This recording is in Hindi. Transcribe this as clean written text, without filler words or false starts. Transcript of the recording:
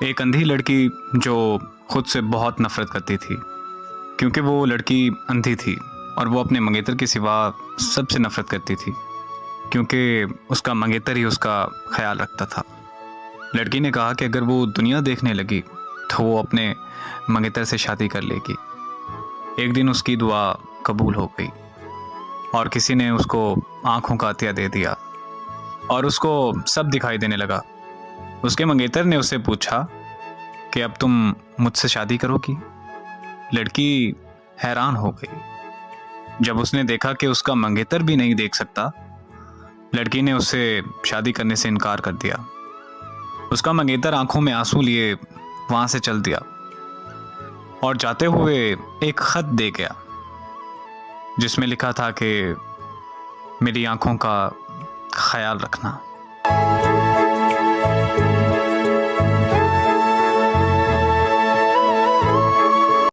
एक अंधी लड़की जो खुद से बहुत नफरत करती थी, क्योंकि वो लड़की अंधी थी और वो अपने मंगेतर के सिवा सबसे नफरत करती थी, क्योंकि उसका मंगेतर ही उसका ख्याल रखता था। लड़की ने कहा कि अगर वो दुनिया देखने लगी तो वो अपने मंगेतर से शादी कर लेगी। एक दिन उसकी दुआ कबूल हो गई और किसी ने उसको आंखों का अतिया दे दिया और उसको सब दिखाई देने लगा। उसके मंगेतर ने उससे पूछा कि अब तुम मुझसे शादी करोगी? लड़की हैरान हो गई। जब उसने देखा कि उसका मंगेतर भी नहीं देख सकता, लड़की ने उससे शादी करने से इनकार कर दिया। उसका मंगेतर आंखों में आंसू लिए वहां से चल दिया और जाते हुए एक खत दे गया जिसमें लिखा था कि मेरी आंखों का ख्याल रखना।